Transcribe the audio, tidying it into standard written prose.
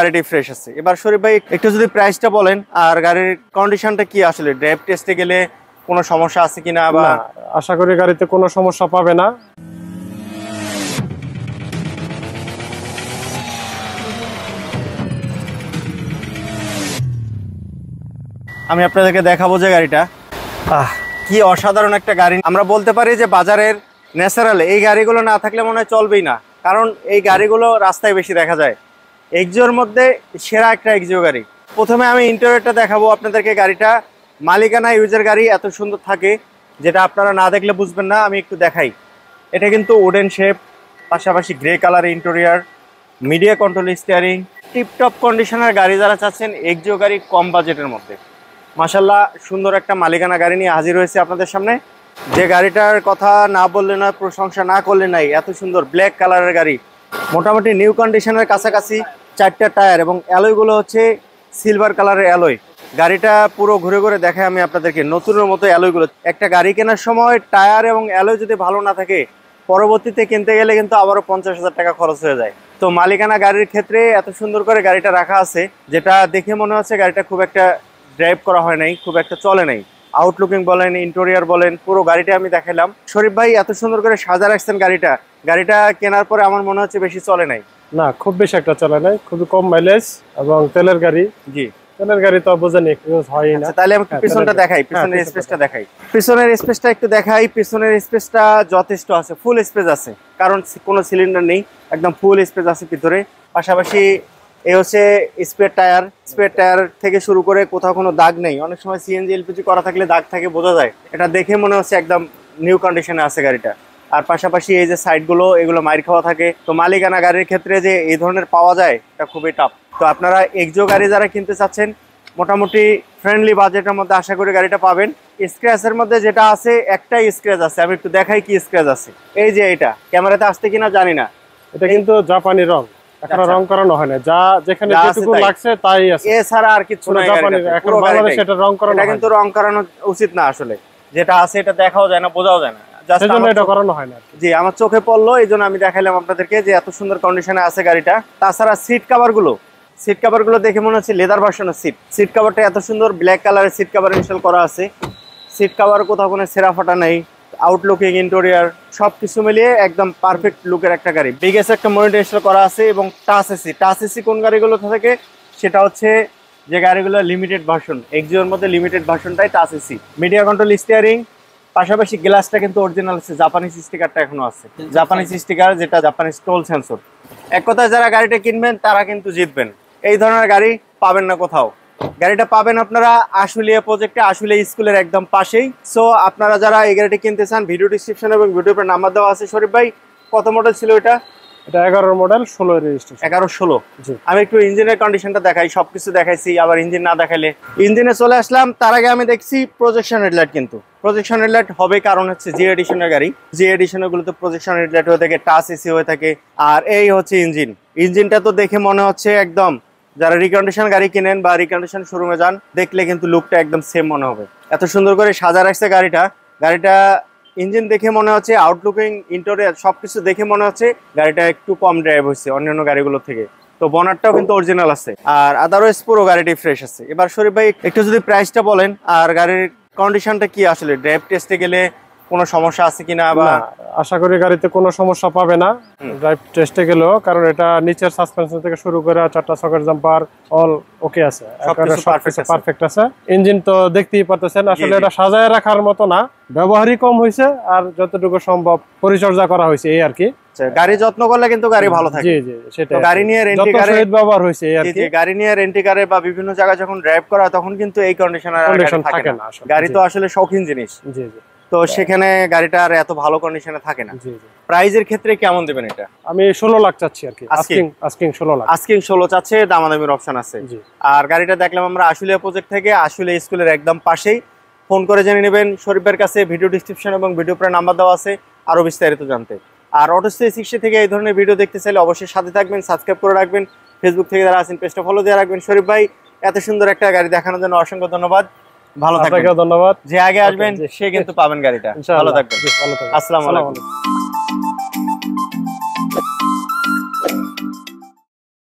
গাড়িটি ফ্রেশ আছে। এবার শরীফ ভাই একটু যদি প্রাইসটা বলেন আর গাড়ির কন্ডিশনটা কি, আসলে ড্রাইভ টেস্টে গেলে কোনো সমস্যা আছে কিনা? বা আশা করি গাড়িতে কোনো সমস্যা পাবে না। আমি আপনাদেরকে দেখাবো যে গাড়িটা কি অসাধারণ একটা গাড়ি। আমরা বলতে পারি যে বাজারের ন্যাচারাল এই গাড়িগুলো না থাকলে মনে হয় চলবেই না, কারণ এই গাড়িগুলো রাস্তায় বেশি দেখা যায়। এক্সিওর মধ্যে সেরা একটা এক্সিও গাড়ি। প্রথমে আমি ইন্টেরিয়রটা দেখাবো আপনাদেরকে। গাড়িটা মালিকানা ইউজের গাড়ি, এত সুন্দর থাকে যেটা আপনারা না দেখলে বুঝবেন না। আমি একটু দেখাই। এটা কিন্তু উডেন শেপ, পাশাপাশি grey colour interior, media control steering, tiptop কন্ডিশনের গাড়ি যারা চাচ্ছেন এক্সিও গাড়ি কম বাজেটের মধ্যে, মাশাল্লাহ সুন্দর একটা মালিকানা গাড়ি নিয়ে হাজির হয়েছে আপনাদের সামনে। যে গাড়িটার কথা না বললে নয়, প্রশংসা না করলে নাই, এত সুন্দর ব্ল্যাক কালারের গাড়ি, মোটামুটি নিউ কন্ডিশনের কাছাকাছি। 4টা টায়ার এবং অ্যালয়গুলো হচ্ছে সিলভার কালারের অ্যালয়। গাড়িটা পুরো ঘুরে ঘুরে দেখায় আমি আপনাদেরকে, নতুনের মতো অ্যালয়গুলো। একটা গাড়ি কেনার সময় টায়ার এবং অ্যালয় যদি ভালো না থাকে, পরবর্তীতে কিনতে গেলে কিন্তু আবারও 50,000 টাকা খরচ হয়ে যায়। তো মালিকানা গাড়ির ক্ষেত্রে এত সুন্দর করে গাড়িটা রাখা আছে, যেটা দেখে মনে হচ্ছে গাড়িটা খুব একটা ড্রাইভ করা হয় নাই, খুব একটা চলে নাই। আউটলুকিং বলেন, ইন্টেরিয়র বলেন, পুরো গাড়িটা আমি দেখালাম। শরীফ ভাই এত সুন্দর করে সাজা রাখছেন গাড়িটা কেনার পরে আমার মনে হচ্ছে বেশি চলে নাই। না, খুব বেশি একটা চলে নাই, খুবই কম মাইলেজ এবং তেলের গাড়ি। জি, তেলের গাড়ি তো বোঝেন ইউজ হয় না। তাহলে আমি পিছনটা দেখাই, পিছনের স্পেসটা দেখাই। পিছনের স্পেসটা একটু দেখাই। পিছনের স্পেসটা যথেষ্ট আছে, ফুল স্পেস আছে, কারণ কোনো সিলিন্ডার নেই, একদম ফুল স্পেস আছে ভিতরে। পাশাপাশি এই হচ্ছে স্পেয়ার টায়ার থেকে শুরু করে কোথাও কোনো দাগ নেই। অনেক সময় সিএনজি এলপিজি করা থাকলে দাগ থাকে, বোঝা যায়। এটা দেখে মনে হচ্ছে একদম নিউ কন্ডিশনে আছে গাড়িটা। আর পাশাপাশি এই যে সাইডগুলো, এগুলো মাইর খাওয়া থাকে। তো মালিকানা গাড়ির ক্ষেত্রে যে এই ধরনের পাওয়া যায়, এটা খুবই টাফ। তো আপনারা এক্সিও গাড়ি যারা কিনতে চাচ্ছেন, মোটামুটি ফ্রেন্ডলি বাজেটের মধ্যে আশা করি গাড়িটা পাবেন। স্ক্র্যাচের মধ্যে যেটা আছে, একটাই স্ক্র্যাচ আছে, আমি একটু দেখাই কি স্ক্র্যাচ আছে। এই যে এটা ক্যামেরাতে আসতে কিনা জানি না, এটা কিন্তু জাপানি রং, এখনো রং করানো হয় না। যা যেখানে যেটুকু লাগছে তাই আছে, এছাড়া আর কিছু নাই। এখন বাংলাদেশে এটা রং করানো, এটা কিন্তু রং করানো উচিত না আসলে। যেটা আছে এটা দেখাও যায় না, বোঝাও যায় না, সেজন্য এটা করানো হয় না। জি, আমার চোখে পড়লো, এই জন্য আমি দেখাইলাম আপনাদেরকে যে এত সুন্দর কন্ডিশনে আছে গাড়িটা। তাছাড়া সিট কাভারগুলো দেখে মনে হচ্ছে লেদার ভার্সনের সিট কাভারটা এত সুন্দর ব্ল্যাক কালারের সিট কাভার ইনস্টল করা আছে। সিট কাভার কোথাও কোনো ছেঁড়া ফাটা নেই। আউটলুকিং, ইন্টেরিয়র সবকিছু মিলিয়ে একদম পারফেক্ট লুকের একটা গাড়ি। বিগেস্ট একটা মনিটর ইনস্টল করা আছে এবং টাচ এসি কোন গাড়িগুলো থাকে, সেটা হচ্ছে যে গাড়িগুলো লিমিটেড ভার্সন, এক্সিওর মধ্যে লিমিটেড ভার্সনটাই touch AC, media control steering. পাশাপাশি গ্লাসটা কিন্তু অরিজিনাল আছে, জাপানিজ স্টিকারটা এখনো আছে, জাপানিজ স্টিকার, যেটা জাপানিজ টোল সেন্সর। এক কথায় যারা গাড়িটা কিনবেন তারা কিন্তু জিতবেন। এই ধরনের গাড়ি পাবেন না কোথাও। গাড়িটা পাবেন আপনারা আশুলিয়া প্রজেক্টে, আশুলিয়া স্কুলের একদম পাশেই। সো আপনারা যারা এই গাড়িটি কিনতে চান, ভিডিও ডিসক্রিপশন এবং ভিডিওর নাম্বার দেওয়া আছে। শরীফ ভাই কত মডেল ছিল এটা? এটা 11 মডেল, 16 রেজিস্ট্রেশন। 11-16। আমি একটু ইঞ্জিনের কন্ডিশনটা দেখাই, সবকিছু দেখাইছি, আবার ইঞ্জিন না দেখাইলে। ইঞ্জিনে চলে আসলাম, তার আগে আমি দেখছি প্রজেকশন হেডলাইট। কিন্তু প্রজেকশন হেডলাইট হবে কারণ হচ্ছে জি এডিশনের গাড়ি, জি এডিশনের গুলোতে প্রজেকশন হেডলাইট হয়ে থাকে, টাচ এসি হয়ে থাকে। আর এই হচ্ছে ইঞ্জিনটা তো দেখে মনে হচ্ছে একদম, যারা রিকন্ডিশন গাড়ি কিনেন বা রিকন্ডিশন শোরুমে যান, দেখলে কিন্তু লুকটা একদম সেম মনে হবে। এত সুন্দর করে সাজা রাখছে গাড়িটা। ইঞ্জিন দেখে মনে হচ্ছে, আউটলুকিং, ইন্টেরিয়র সবকিছু দেখে মনে হচ্ছে গাড়িটা একটু কম ড্রাইভ হয়েছে অন্যান্য গাড়িগুলো থেকে। তো বনারটাও কিন্তু অরিজিনাল আছে, আর আদারওয়াইজ পুরো গাড়িটি ফ্রেশ আছে। এবার শরীফ ভাই একটু যদি প্রাইসটা বলেন আর গাড়ির কন্ডিশনটা কি, আসলে ড্রাইভ টেস্টে গেলে কোনো সমস্যা আছে কিনা? বা আশা করি গাড়িতে কোনো সমস্যা পাবে না ড্রাইভ টেস্টে গেলেও, কারণ এটা নিচের সাসপেনশন থেকে শুরু করে 4টা সকেট জাম্পার অল ওকে আছে, পারফেক্ট আছে। ইঞ্জিন তো দেখতেই পারতেছেন, আসলে এটা সাজায় রাখার মতো না, ব্যবহারই কম হয়েছে, আর যতটুকু সম্ভব পরিচর্যা করা হয়েছে এই আর কি। গাড়ি যত্ন করলে কিন্তু গাড়ি ভালো থাকে। জি জি, সেটা। গাড়ি নিয়ে রেন্টি কারে ব্যবহার হয়েছে এই আর কি। গাড়ি নিয়ে রেন্টি কারে বা বিভিন্ন জায়গায় যখন ড্রাইভ করা তখন কিন্তু এই কন্ডিশন থাকে না। গাড়ি তো আসলে শৌখিন জিনিস। জি জি। তো সেখানে গাড়িটা আর এত ভালো কন্ডিশনে থাকে না। প্রাইজের ক্ষেত্রে কেমন দেবেন এটা? আমি 16 লাখ চাচ্ছি আর কি। আস্কিং 16 লাখ। আস্কিং 16 চাচ্ছে, দামাদামির অপশন আছে। আর গাড়িটা দেখলাম আমরা আশুলিয়া প্রজেক্ট থেকে, আশুলিয়া স্কুলের একদম পাশেই। ফোন করে জেনে নেবেন শরীফের কাছে, ভিডিও ডিসক্রিপশন এবং ভিডিও পরে নাম্বার দেওয়া আছে আরো বিস্তারিত জানতে। আর অটোস্টে 60 থেকে এই ধরনের ভিডিও দেখতে চাইলে অবশ্যই সাথে থাকবেন, সাবস্ক্রাইব করে রাখবেন। ফেসবুক থেকে যারা আছেন পেজটা ফলো দিয়ে রাখবেন। শরীফ ভাই এত সুন্দর একটা গাড়ি দেখানোর জন্য অসংখ্য ধন্যবাদ। ভালো থাকবেন। ধন্যবাদ। যে আগে আসবেন সে কিন্তু পাবেন গাড়িটা। ভালো থাকবেন। আসসালামু আলাইকুম।